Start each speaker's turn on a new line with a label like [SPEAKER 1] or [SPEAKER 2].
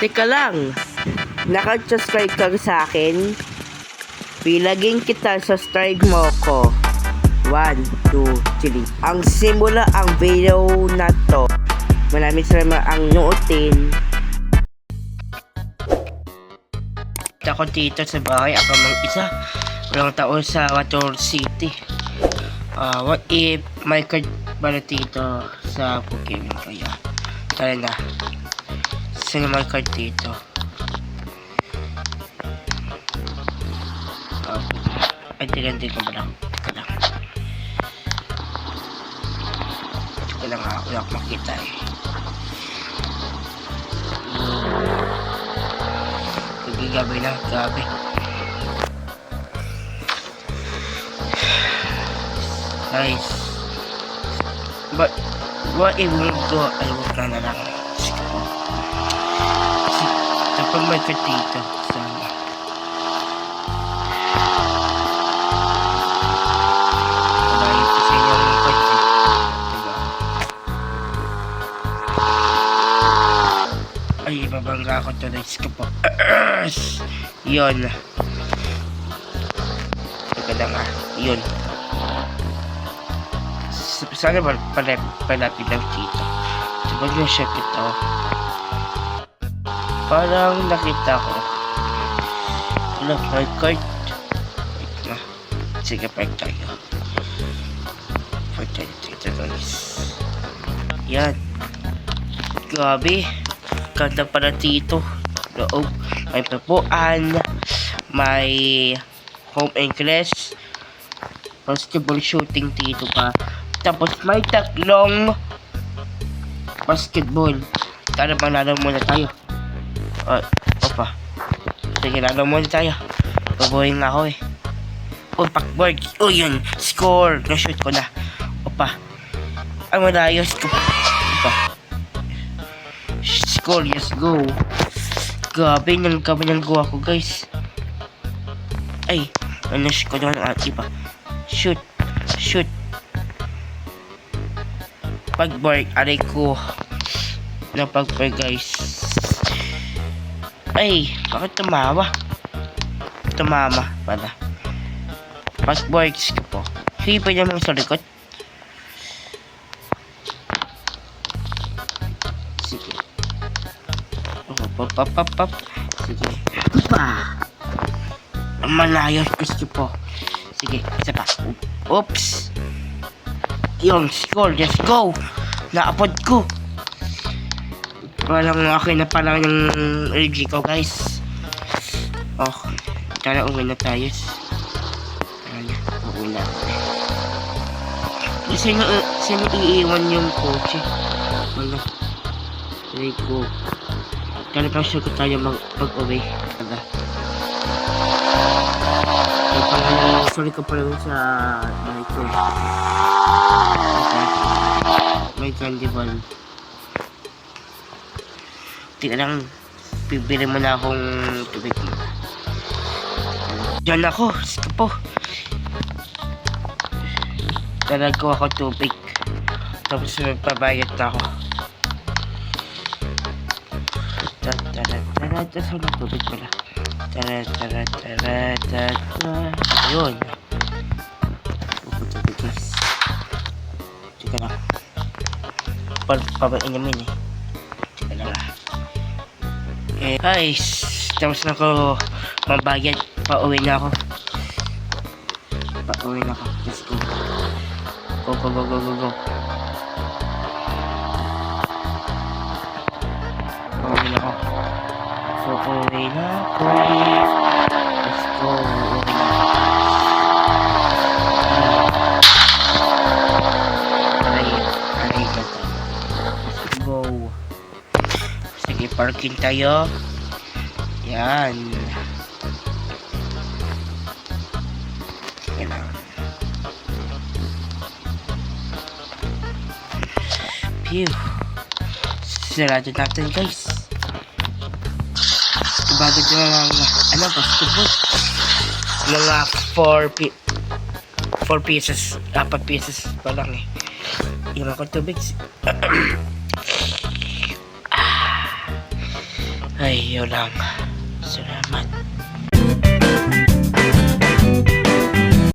[SPEAKER 1] Teka lang, naka-subscribe ka sa akin? Pilagin kita, subscribe mo ko. 1, 2, 3. Ang simula ang video na to. Maraming salamat ang nuotin. Ako dito sa bahay, ako mang isa. Walang taon sa Water City. What if may card pala dito sa Pokemon kaya? Tara na. Sino may card dito? Ay, hindi ko ba lang. Teka lang ha, wala akong makita eh. Gabi na, gabi. Nice. But, what if we go, ay, wag ka na lang. Kapag may card dito, sana. Palayin ko sa inyo ang card eh. Diba? Ay, ibabangga ako to, nice ka po. Yun. Teka lang ah. Yun. Sana ba palapit lang dito. Sabag yung siya kita. Parang nakita ko. Look, my card. Wait na. Sige, park tayo. Park tayo dito guys. Yan. Grabe. Ganda pala dito. Loob. May papuan, may home English, basketball shooting dito pa. Tapos may tatlong basketball. Tara bang lalo muna tayo. Opa. Sige, lalo muna tayo. Babuhin nga ako eh. Backboard. Yun. Score. Na-shoot ko na. Opa. Ang malayos ko. Opa. Score. Yes, go. Grabe, nang kami ng gawa ko guys. Ay, nash ko naman ang iba. Shoot. Pagbark, aray ko. Napagbark guys. Ay, bakit tumawa? Tumama pala. Pagbark ko po. Sige pa naman sa likod. Sige. Pop. Sige. Pa. Malayos gusto po. Sige, isa pa. Oops. Yung score, just go. Naapod ko. Walang okay na pala yung LG ko guys. Tara uwi na tayo. Uwi na. Sino iiwan yung kotse? Wala. Very cool. Kaya pa siya ko tayo mag-uwi. Taga. Sorry ko pala sa bahay ko. May candy ball. Tika lang. Bibili mo na akong tubig. Diyan ako. Sige po. Talaga ako tubig. Tapos magpabayad na ako. Sa tubig pala. Ayun. Tubig guys. Teka lang. Pabain namin eh. Teka lang ah. Guys, tapos na ako mabayad. Pauwi na ako. Let's go. Go. Pauwi na ako. Uuwi na ako. Let's go. Let's go. Sige, parking tayo. Yan. Sige lang. Phew. Sarado natin guys. Bago yung mga basketball. Mga 4 pieces, 4 pieces pa lang eh. Yung ako tubig. Ay, yun lang. Salamat.